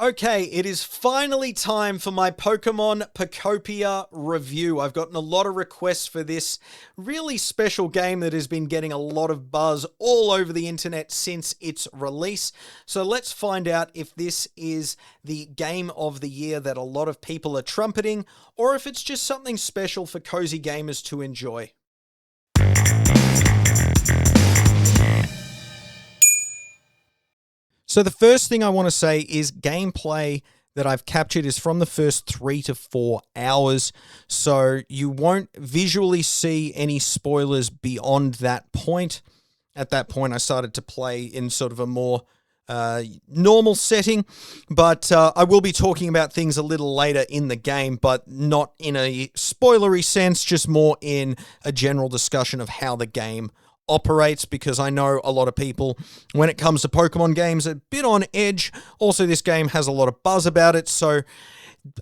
Okay, it is finally time for my Pokemon Pokopia review. I've gotten a lot of requests for this really special game that has been getting a lot of buzz all over the internet since its release. So let's find out if this is the game of the year that a lot of people are trumpeting, or if it's just something special for cozy gamers to enjoy. So the first thing I want to say is gameplay that I've captured is from the first 3 to 4 hours. So you won't visually see any spoilers beyond that point. At that point, I started to play in sort of a more normal setting, but I will be talking about things a little later in the game, but not in a spoilery sense, just more in a general discussion of how the game operates, because I know a lot of people, when it comes to Pokemon games, are a bit on edge. Also, this game has a lot of buzz about it, so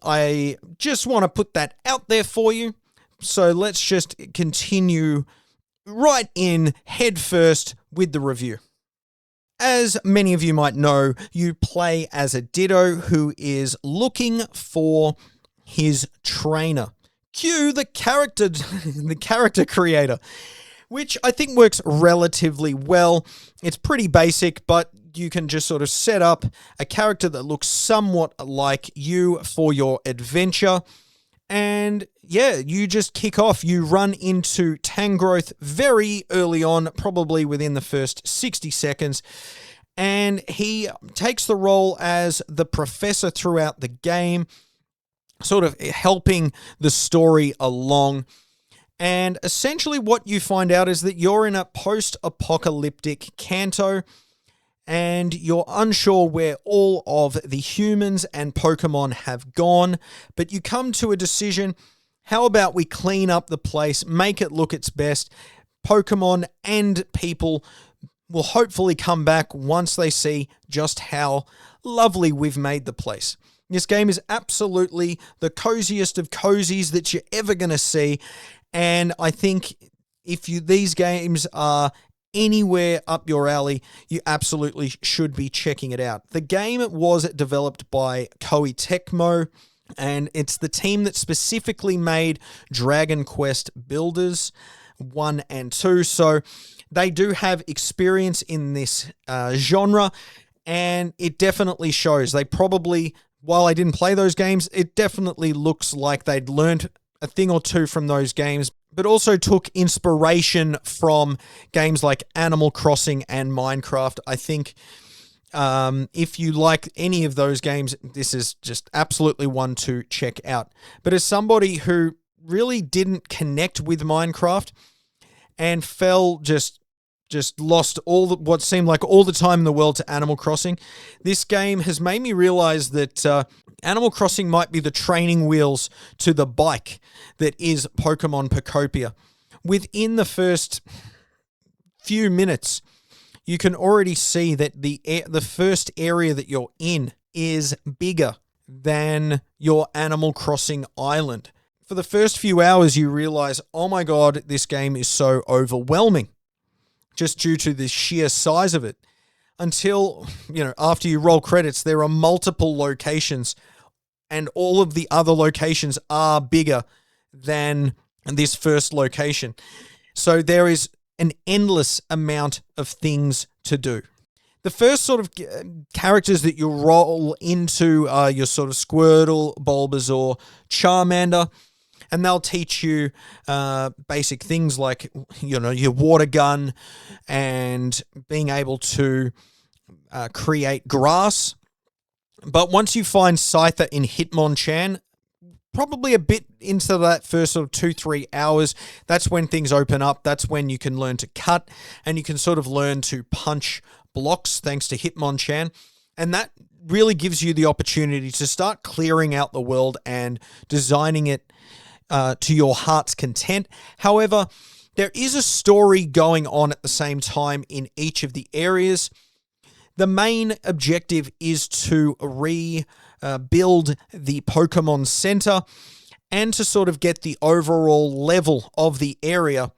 I just want to put that out there for you. So let's just continue right in head first with the review. As many of you might know, you play as a Ditto who is looking for his trainer. Cue the character creator, which I think works relatively well. It's pretty basic, but you can just sort of set up a character that looks somewhat like you for your adventure. And yeah, you just kick off. You run into Tangrowth very early on, probably within the first 60 seconds. And he takes the role as the professor throughout the game, sort of helping the story along. And essentially what you find out is that you're in a post-apocalyptic Kanto, and you're unsure where all of the humans and Pokemon have gone, but you come to a decision: how about we clean up the place, make it look its best? Pokemon and people will hopefully come back once they see just how lovely we've made the place. This game is absolutely the coziest of cozies that you're ever going to see. And I think if these games are anywhere up your alley, you absolutely should be checking it out. The game was developed by Koei Tecmo, and it's the team that specifically made Dragon Quest Builders 1 and 2. So they do have experience in this genre, and it definitely shows. They probably, while I didn't play those games, it definitely looks like they'd learned a thing or two from those games, but also took inspiration from games like Animal Crossing and Minecraft. I think if you like any of those games, this is just absolutely one to check out. But as somebody who really didn't connect with Minecraft and just lost what seemed like all the time in the world to Animal Crossing, this game has made me realize that Animal Crossing might be the training wheels to the bike that is Pokemon Pokopia. Within the first few minutes, you can already see that the first area that you're in is bigger than your Animal Crossing island. For the first few hours, you realize, oh my god, this game is so overwhelming, just due to the sheer size of it. Until, after you roll credits, there are multiple locations, and all of the other locations are bigger than this first location. So there is an endless amount of things to do. The first sort of characters that you roll into are your sort of Squirtle, Bulbasaur, Charmander, and they'll teach you basic things like, your water gun and being able to create grass. But once you find Scyther in Hitmonchan, probably a bit into that first sort of 2-3 hours, that's when things open up. That's when you can learn to cut, and you can sort of learn to punch blocks thanks to Hitmonchan. And that really gives you the opportunity to start clearing out the world and designing it to your heart's content. However, there is a story going on at the same time in each of the areas. The main objective is to rebuild the Pokemon Center and to sort of get the overall level of the area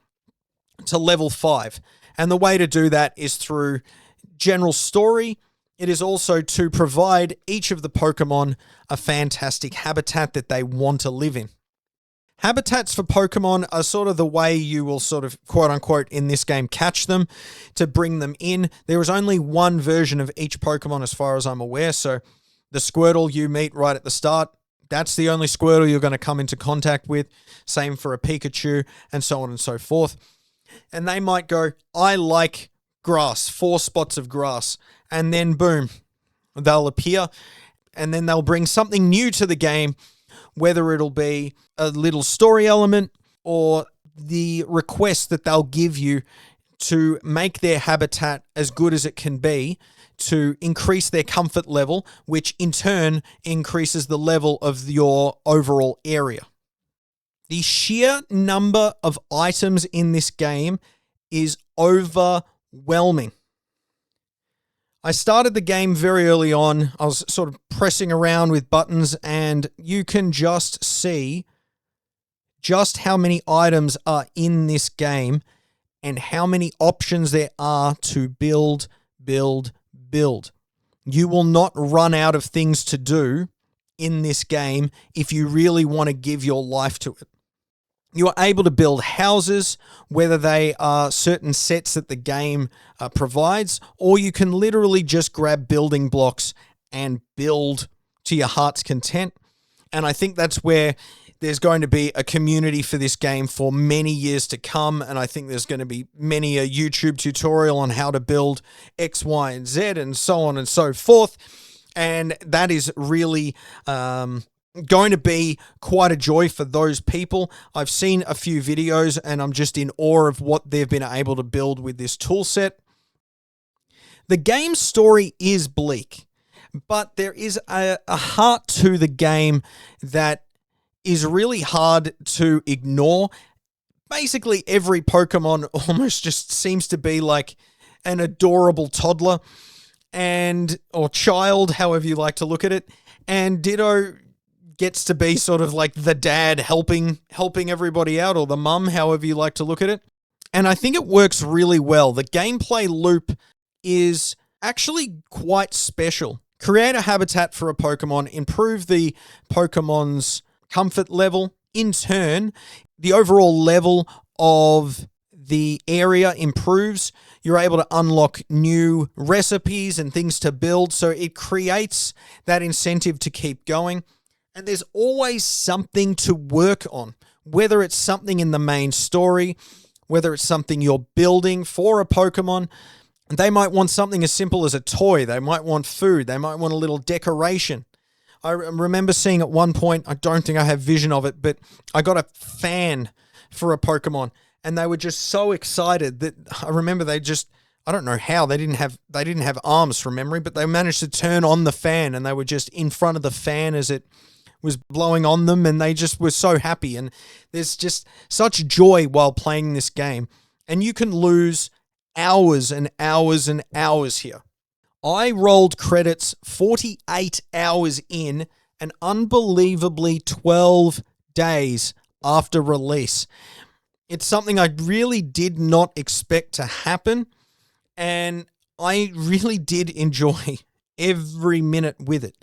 to level 5. And the way to do that is through general story it is also to provide each of the Pokemon a fantastic habitat that they want to live in. Habitats for Pokemon are sort of the way you will sort of, quote unquote, in this game, catch them to bring them in. There is only one version of each Pokemon as far as I'm aware, so the Squirtle you meet right at the start, that's the only Squirtle you're going to come into contact with. Same for a Pikachu, and so on and so forth. And they might go, I like grass, 4 spots of grass, and then boom, they'll appear, and then they'll bring something new to the game, whether it'll be a little story element or the request that they'll give you to make their habitat as good as it can be to increase their comfort level, which in turn increases the level of your overall area. The sheer number of items in this game is overwhelming. I started the game very early on. I was sort of pressing around with buttons, and you can just see just how many items are in this game and how many options there are to build. You will not run out of things to do in this game if you really want to give your life to it. You are able to build houses, whether they are certain sets that the game provides, or you can literally just grab building blocks and build to your heart's content. And I think that's where there's going to be a community for this game for many years to come. And I think there's going to be many a YouTube tutorial on how to build X, Y, and Z and so on and so forth. And that is really going to be quite a joy for those people. I've seen a few videos and I'm just in awe of what they've been able to build with this tool set. The game's story is bleak, but there is a heart to the game that is really hard to ignore. Basically, every Pokemon almost just seems to be like an adorable toddler or child, however you like to look at it. And Ditto gets to be sort of like the dad helping everybody out, or the mum, however you like to look at it. And I think it works really well. The gameplay loop is actually quite special. Create a habitat for a Pokemon, improve the Pokemon's comfort level. In turn, the overall level of the area improves. You're able to unlock new recipes and things to build, so it creates that incentive to keep going. And there's always something to work on, whether it's something in the main story, whether it's something you're building for a Pokemon. They might want something as simple as a toy. They might want food. They might want a little decoration. I remember seeing at one point, I don't think I have vision of it, but I got a fan for a Pokemon, and they were just so excited that I remember I don't know how, they didn't have arms from memory, but they managed to turn on the fan, and they were just in front of the fan as it was blowing on them, and they just were so happy. And there's just such joy while playing this game, and you can lose hours and hours and hours here. I rolled credits 48 hours in, an unbelievably 12 days after release. It's something I really did not expect to happen, and I really did enjoy every minute with it.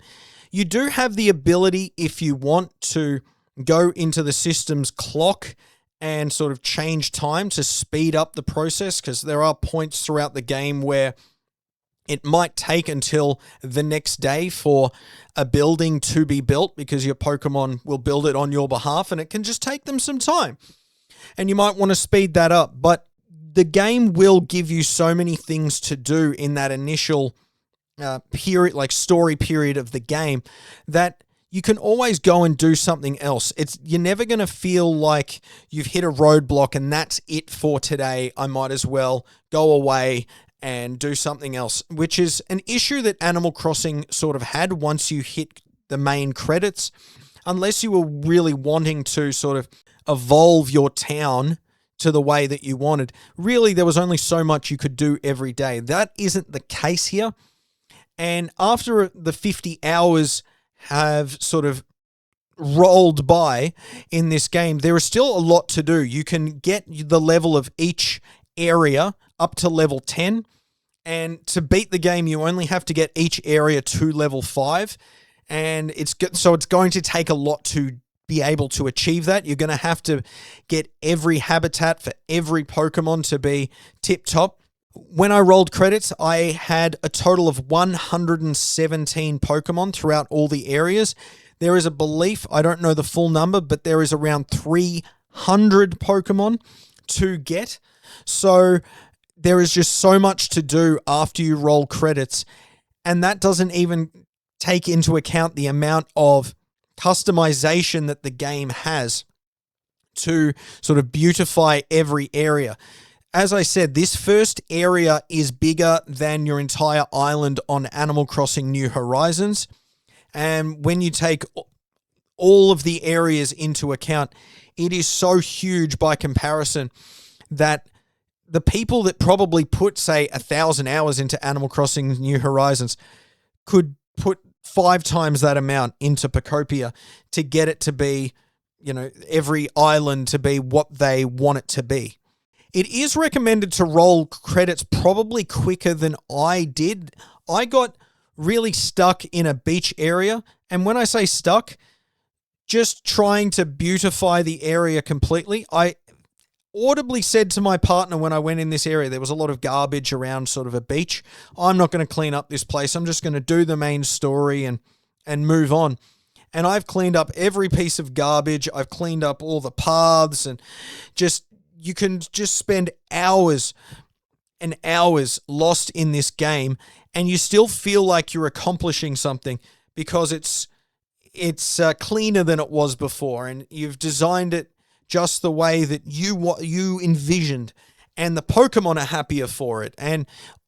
You do have the ability, if you want, to go into the system's clock and sort of change time to speed up the process, because there are points throughout the game where it might take until the next day for a building to be built, because your Pokemon will build it on your behalf, and it can just take them some time. And you might want to speed that up, but the game will give you so many things to do in that initial period, like story period of the game, that you can always go and do something else. You're never going to feel like you've hit a roadblock and that's it for today. I might as well go away and do something else, which is an issue that Animal Crossing sort of had once you hit the main credits. Unless you were really wanting to sort of evolve your town to the way that you wanted, really there was only so much you could do every day. That isn't the case here. And after the 50 hours have sort of rolled by in this game, there is still a lot to do. You can get the level of each area up to level 10, And to beat the game, you only have to get each area to level 5. And it's going to take a lot to be able to achieve that. You're going to have to get every habitat for every Pokemon to be tip-top. When I rolled credits, I had a total of 117 Pokemon throughout all the areas. There is a belief, I don't know the full number, but there is around 300 Pokemon to get. So there is just so much to do after you roll credits. And that doesn't even take into account the amount of customization that the game has to sort of beautify every area. As I said, this first area is bigger than your entire island on Animal Crossing New Horizons. And when you take all of the areas into account, it is so huge by comparison that the people that probably put, say, 1,000 hours into Animal Crossing New Horizons could put 5 times that amount into Pokopia to get it to be, every island to be what they want it to be. It is recommended to roll credits probably quicker than I did. I got really stuck in a beach area. And when I say stuck, just trying to beautify the area completely. I audibly said to my partner when I went in this area, there was a lot of garbage around sort of a beach. I'm not going to clean up this place. I'm just going to do the main story and move on. And I've cleaned up every piece of garbage. I've cleaned up all the paths and you can just spend hours and hours lost in this game and you still feel like you're accomplishing something because it's cleaner than it was before and you've designed it just the way that you envisioned, and the Pokemon are happier for it. And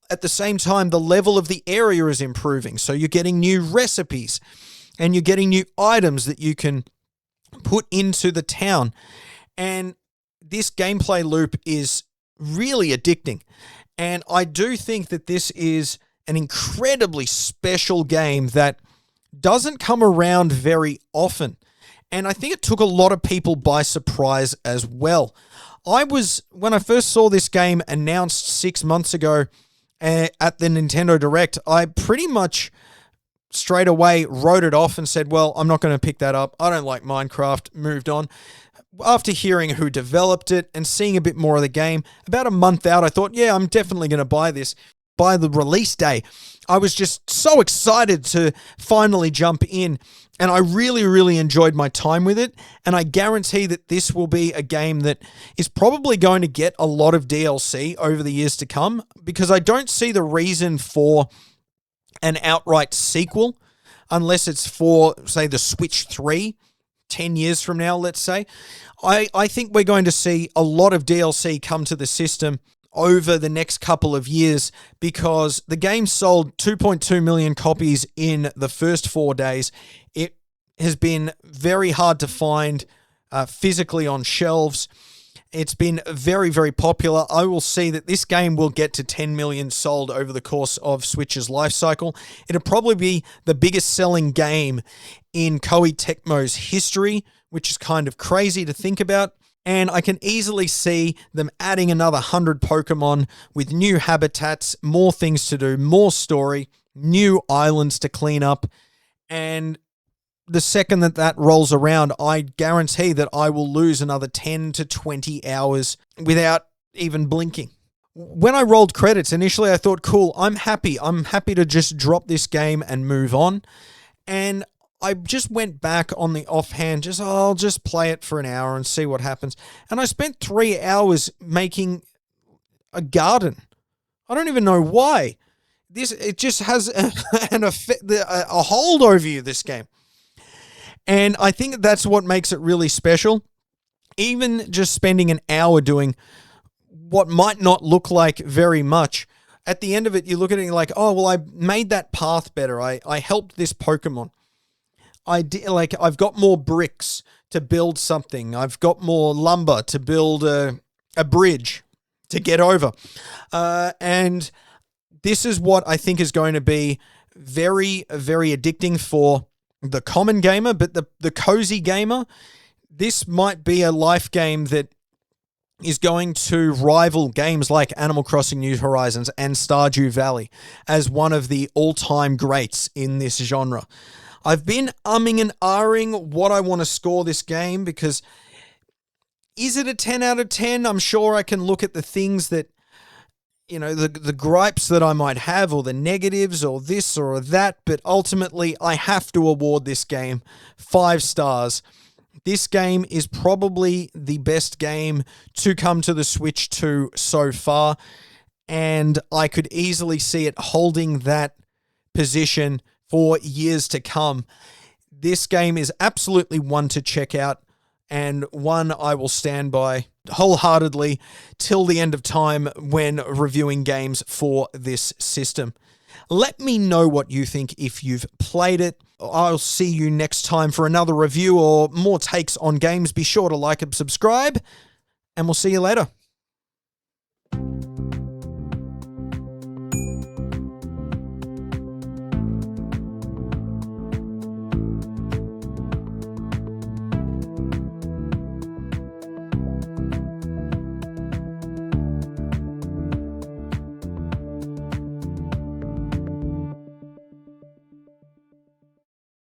at the same time, the level of the area is improving. So you're getting new recipes and you're getting new items that you can put into the town. And this gameplay loop is really addicting. And I do think that this is an incredibly special game that doesn't come around very often. And I think it took a lot of people by surprise as well. When I first saw this game announced 6 months ago at the Nintendo Direct, I pretty much straight away wrote it off and said, well, I'm not going to pick that up. I don't like Minecraft, moved on. After hearing who developed it and seeing a bit more of the game, about a month out, I thought, yeah, I'm definitely going to buy this. By the release day, I was just so excited to finally jump in, and I really, really enjoyed my time with it, and I guarantee that this will be a game that is probably going to get a lot of DLC over the years to come, because I don't see the reason for an outright sequel unless it's for, say, the Switch 3, 10 years from now, let's say. I think we're going to see a lot of DLC come to the system over the next couple of years because the game sold 2.2 million copies in the first 4 days. It has been very hard to find physically on shelves. It's been very, very popular. I will see that this game will get to 10 million sold over the course of Switch's life cycle. It'll probably be the biggest selling game in Koei Tecmo's history, which is kind of crazy to think about. And I can easily see them adding another 100 Pokemon with new habitats, more things to do, more story, new islands to clean up. And the second that rolls around, I guarantee that I will lose another 10 to 20 hours without even blinking. When I rolled credits, initially I thought, cool, I'm happy. I'm happy to just drop this game and move on. And I just went back on the offhand, I'll just play it for an hour and see what happens. And I spent 3 hours making a garden. I don't even know why. It just has a hold over you, this game. And I think that's what makes it really special. Even just spending an hour doing what might not look like very much, at the end of it, you look at it and you're like, oh, well, I made that path better. I helped this Pokemon. I've got more bricks to build something. I've got more lumber to build a bridge to get over. And this is what I think is going to be very, very addicting for the common gamer, but the cozy gamer, this might be a life game that is going to rival games like Animal Crossing New Horizons and Stardew Valley as one of the all-time greats in this genre. I've been umming and ahhing what I want to score this game because is it a 10 out of 10? I'm sure I can look at the things that, you know, the gripes that I might have or the negatives or this or that, but ultimately I have to award this game 5 stars. This game is probably the best game to come to the Switch 2 so far, and I could easily see it holding that position for years to come. This game is absolutely one to check out, and one I will stand by wholeheartedly till the end of time when reviewing games for this system. Let me know what you think if you've played it. I'll see you next time for another review or more takes on games. Be sure to like and subscribe, and we'll see you later.